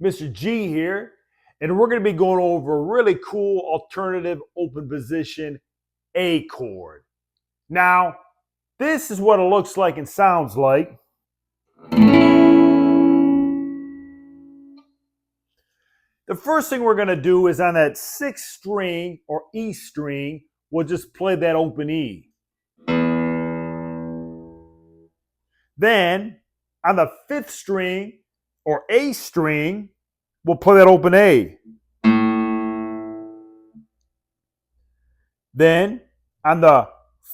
Mr. G here, and we're going to be going over a really cool alternative open position A chord. Now, this is what it looks like and sounds like. The first thing we're going to do is on that 6th string or E string, we'll just play that open E. Then on the 5th string or A string, we'll play that open A. Then on the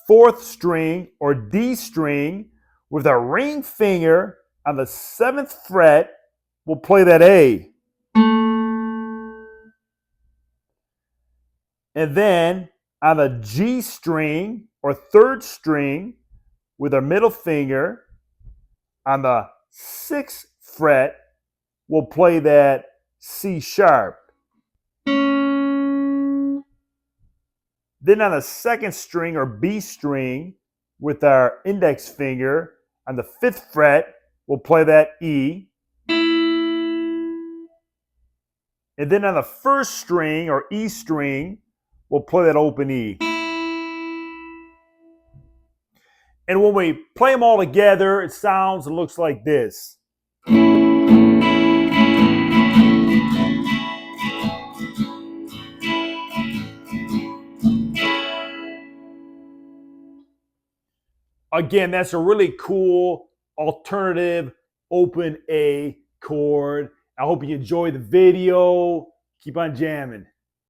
4th string or D string, with our ring finger on the 7th fret, we'll play that A. And then on the G string or 3rd string, with our middle finger on the 6th fret, we'll play that C sharp. Then on the 2nd string or B string, with our index finger on the 5th fret, we'll play that E. And then on the 1st string or E string, we'll play that open E. And when we play them all together, it sounds and looks like this. Again, that's a really cool alternative open A chord. I hope you enjoy the video. Keep on jamming.